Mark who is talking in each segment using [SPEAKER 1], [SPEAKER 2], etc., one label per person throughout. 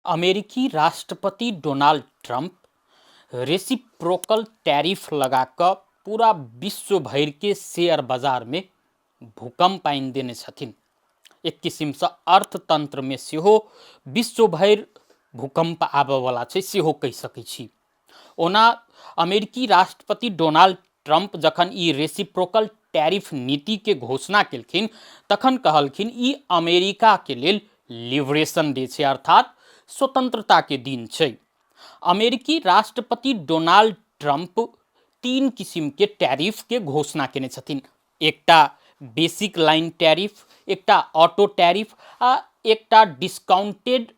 [SPEAKER 1] अमेरिकी राष्ट्रपति Donald Trump reciprocal tariff लगाकर पूरा विश्व भर के शेयर बाजार में भूकंप आइन देने छथिन। एक किसिम से अर्थतंत्र में सेहो विश्व भर भूकंप आबयवला छै सेहो कहि सकै छी। ओना अमेरिकी राष्ट्रपति डोनाल्ड ट्रंप जखन ई रेसिप्रोकल टैरिफ नीति के घोषणा केलखिन तखन कहलखिन ई अमेरिका के लेल लिबरेशन डे छै, अर्थात स्वतंत्रता के दिन छै। अमेरिकी राष्ट्रपति डोनाल्ड ट्रंप तीन किसिम के टैरिफ के घोषणा केने छथिन। एकटा बेसिक लाइन टैरिफ, एकटा ऑटो टैरिफ आ एकटा डिस्काउंटेड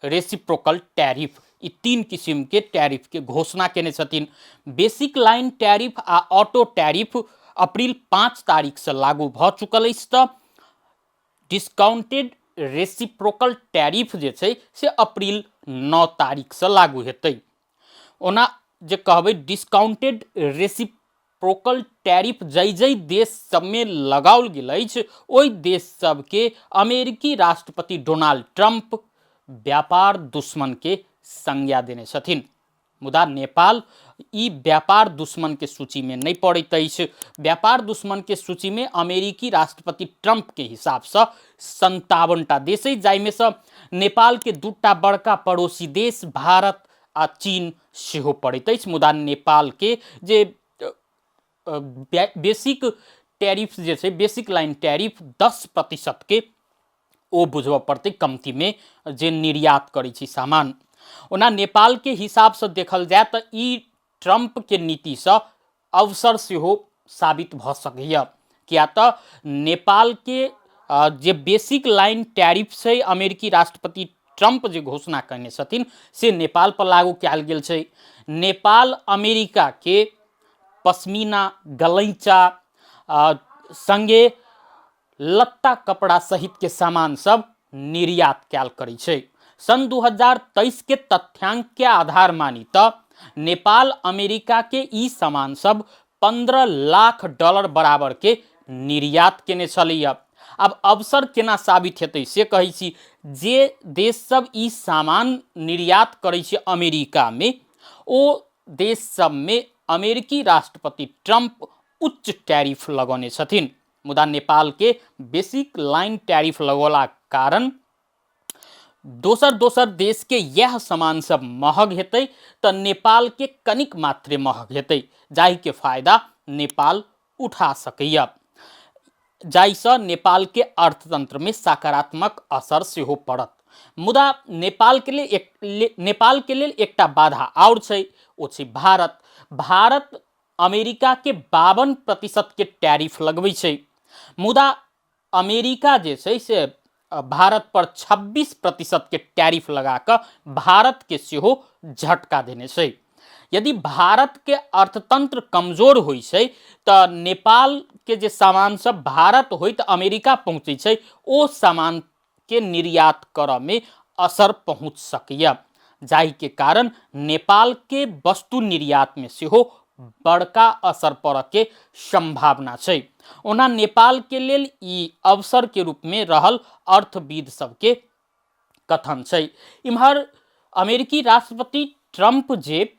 [SPEAKER 1] रेसिप्रोकल टैरिफ। ई तीन किसिम के टैरिफ के घोषणा केने छथिन। बेसिक लाइन टैरिफ आ ऑटो टैरिफ अप्रैल 5 तारीख से लागू भ चुकल अछि त डिस्काउंटेड रेसिप्रोकल टैरिफ जे छै से अप्रैल 9 तारीख से लागू हेतै। ओना जे कहबै डिस्काउंटेड रेसिप्रोकल टैरिफ जै देश सब में लगाओल गेल अछि ओहि देश सब के अमेरिकी राष्ट्रपति डोनाल्ड ट्रंप व्यापार दुश्मन के संज्ञा देने छथिन। मुदा नेपाल ई व्यापार दुश्मन के सूची में नहीं पड़ैत अछि। व्यापार दुश्मन के सूची में अमेरिकी राष्ट्रपति ट्रंप के हिसाब से 57टा देश है, जाइमे से नेपाल के दूटा बड़का पड़ोसी देश भारत आ चीन सेहो पड़ैत अछि। मुदा नेपाल के जे बेसिक टैरिफ जे छै, बेसिक लाइन टैरिफ 10% के ओ बुझब पड़तै कमती में जे निर्यात करै छी सामान। ओना नेपाल के हिसाब से देखल जाए तो ई ट्रंप के नीति से अवसर सेहो साबित भ सकैया, किया तो नेपाल के जे बेसिक लाइन टैरिफ छै अमेरिकी राष्ट्रपति ट्रंप जे घोषणा करने छथिन से नेपाल पर लागू कयल गेल छै। नेपाल अमेरिका के पश्मीना, गलैचा संगे लत्ता कपड़ा सहित के सामान सब निर्यात कैल करै छै। सन 2023 के तथ्यांक के आधार मानी तो नेपाल अमेरिका के ई सामान सब $15 लाख बराबर के निर्यात केने छलैया। अब अवसर केना साबित हेतै से कहै छी। जे देश सब ई सामान निर्यात करै छै अमेरिका में, ओ देश सब में अमेरिकी राष्ट्रपति ट्रंप उच्च टैरिफ लगौने छथिन। मुदा नेपाल के बेसिक लाइन टैरिफ लगौला कारण दोसर देश के यह सामान सब महग हेतै तो नेपाल के कनिक मात्रे महग हेतै, जाहि के फायदा नेपाल उठा सकैया, जाहि से नेपाल के अर्थतंत्र में सकारात्मक असर सेहो पड़त। मुदा नेपाल के लेल एकटा बाधा और छै, ओ छै भारत। भारत अमेरिका के 52% के टैरिफ लगबै छै, मुदा अमेरिका जे छै से भारत पर 26% के टैरिफ लगाकर भारत के सेहो झटका देने छै। यदि भारत के अर्थतंत्र कमजोर होइ छै तो नेपाल के जे सामान सब भारत होइत अमेरिका पहुँचे छै ओ सामान के निर्यात करऽ में असर पहुँच सकैया, जाहि के कारण नेपाल के वस्तु निर्यात में सेहो बड़का असर पड़े के संभावना छै। ओना नेपाल के लेल ई अवसर के रूप में रहल अर्थविद सबके कथन छै। इम्हर अमेरिकी राष्ट्रपति ट्रंप जे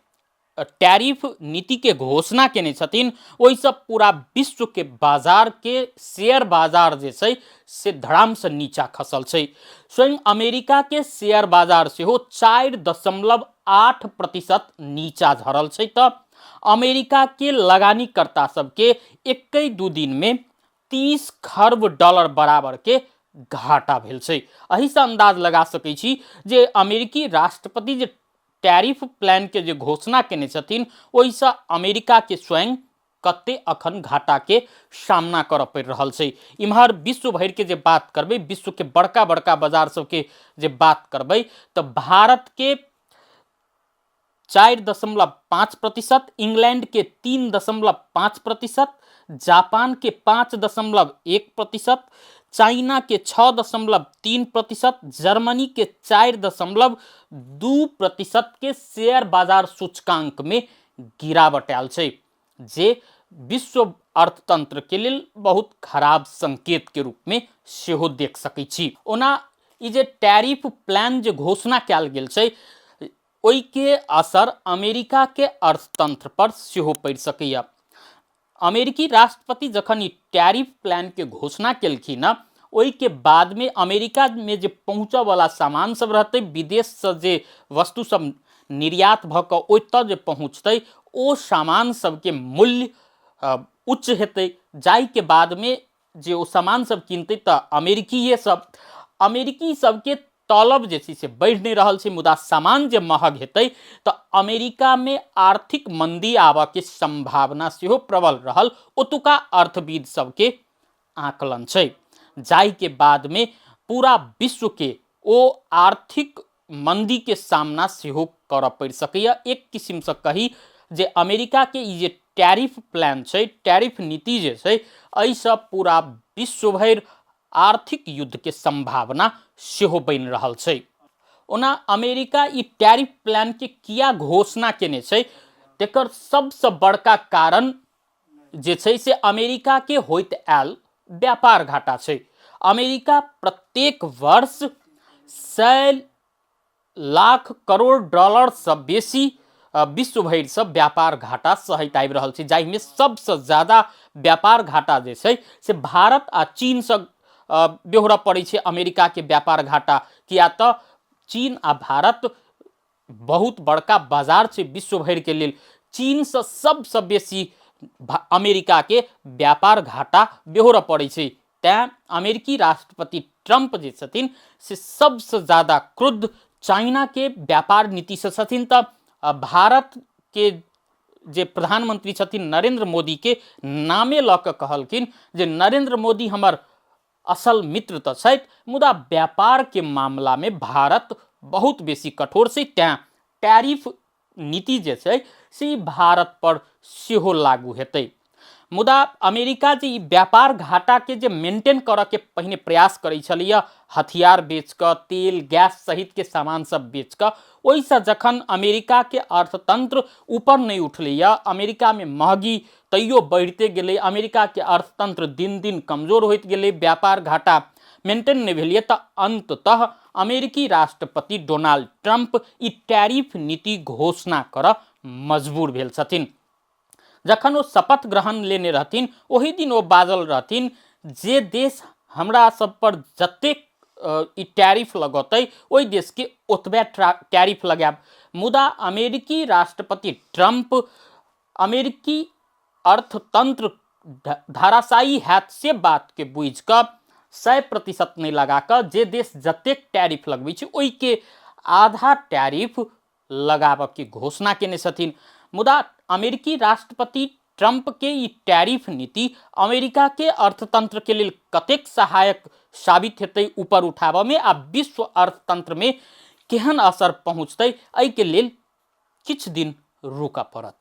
[SPEAKER 1] टैरिफ नीति के घोषणा केने छथिन ओहि से पूरा विश्व के बाजार के शेयर बाजार जे छै से धड़ाम से नीचा खसल छै। स्वयं अमेरिका के शेयर बाजार सेहो 4.8% नीचा झरल छै तो अमेरिका के लगानीकर्ता सबके 1-2 दिन में $30 खरब बराबर के घाटा भेल छै। एही से अंदाज लगा सकै छी जे अमेरिकी राष्ट्रपति जे टैरिफ प्लान के जे घोषणा केने छथिन ओहि से अमेरिका के स्वयं कते अखन घाटा के सामना करऽ पड़ि रहल छै। इम्हर विश्व भर के जे बात करबै, विश्व के बड़का बड़का बाजार सबके जे बात करबै तो भारत के 4.5%, इंग्लैंड के 3.5%, जापान के 5.1%, चाइना के 6.3%, जर्मनी के 4.2% के शेयर बाजार सूचकांक में गिरावट आयल छै, जे विश्व अर्थतंत्र के लिए बहुत खराब संकेत के रूप में सेहो देख सकै छी। ओना ई जे टैरिफ प्लान जे घोषणा कयल गेल छै ओहि के असर अमेरिका के अर्थतंत्र पर सेहो पड़ि सकैया। अमेरिकी राष्ट्रपति जखन ई टैरिफ प्लान के घोषणा केलखिन न, ओहि के बाद में अमेरिका में जे पहुँचऽ वाला सामान सब रहते, विदेश से जे वस्तु सब निर्यात भ क ओतऽ जे पहुँचतै, ओ सामान सबके मूल्य उच्च हेतै, जाहि के बाद में जे ओ सामान सब किनतै तऽ अमेरिकी सबके तलब जे छै से बढ़ि नहीं रहल छै, मुदा सामान जे महग हेतै तऽ अमेरिका में आर्थिक मंदी आबऽ के संभावना सेहो प्रबल रहल, ओतुका अर्थविद सबके आकलन छै, जाहि के बाद में पूरा विश्व के ओ आर्थिक मंदी के सामना सेहो करऽ पड़ि सकैया। एक किस्म से कही जे अमेरिका के ई जे टैरिफ प्लान छै, टैरिफ नीति जे छै, एहिसँ पूरा विश्व भरि आर्थिक युद्ध के संभावना सेहो बनि रहल छै। ओना अमेरिका ई टैरिफ प्लान के किया घोषणा केने छै, तेकर सबसे बड़का कारण जे छै से अमेरिका के होइत आयल व्यापार घाटा छै। अमेरिका प्रत्येक वर्ष 100 लाख करोड़ डॉलर से बेसी विश्व भरि से व्यापार घाटा सहैत आबि रहल छै, जाहिमे सबसे ज्यादा व्यापार घाटा जे छै से भारत आ चीन से बेहोरऽ पड़ै छै अमेरिका के व्यापार घाटा, किया तऽ चीन आ भारत बहुत बड़का बाजार छै विश्व भरि के लेल। चीन से सबसे बेसी अमेरिका के व्यापार घाटा बेहोरऽ पड़ै छै, तैं अमेरिकी राष्ट्रपति ट्रंप जे छथिन से सबसे ज्यादा क्रुद्ध चाइना के व्यापार नीति से छथिन। तऽ भारत के जे प्रधानमंत्री छथिन नरेंद्र मोदी के नामे लऽ कऽ कहलखिन जे नरेंद्र मोदी हमर असल मित्र तऽ छथि, मुदा व्यापार के मामला में भारत बहुत बेसी कठोर छै, तैं टैरिफ नीति जे छै से भारत पर सेहो लागू हेतै। मुदा अमेरिका जे ई व्यापार घाटा के जे मेंटेन करऽ के पहिने प्रयास करै छलैया, हथियार बेच कऽ, तेल गैस सहित के सामान सब बेच कऽ, ओहिसँ जखन अमेरिका के अर्थतंत्र ऊपर नहीं उठलैया, अमेरिका में महगी तैयो बढ़ते गेलै, अमेरिका के अर्थतंत्र दिन दिन कमजोर होइत गेलै, व्यापार घाटा मेंटेन नहीं भेलिए, तऽ अंततः अमेरिकी राष्ट्रपति डोनाल्ड ट्रंप ई टैरिफ नीति घोषणा करऽ मजबूर भेल छथिन। जखन ओ शपथ ग्रहण लेने रहथिन, ओही दिन ओ बाजल रहथिन जे देश हमरा सब पर जतेक ई टैरिफ लगौतै, ओहि देश के ओतबे टैरिफ लगायब। मुदा अमेरिकी राष्ट्रपति ट्रंप अमेरिकी अर्थतंत्र धराशायी हैत से बात के बुझ कऽ 100% नहीं लगा कऽ जे देश जतेक टैरिफ लगबै छै ओहि के आधा टैरिफ लगाबऽ के घोषणा केने छथिन। मुदा अमेरिकी राष्ट्रपति ट्रंप के ई टैरिफ नीति अमेरिका के अर्थतंत्र के लेल कतेक सहायक साबित हेतै ऊपर उठाबऽ में, आ विश्व अर्थतंत्र में केहन असर पहुँचतै, एहि के लेल किछु दिन रुकऽ पड़त।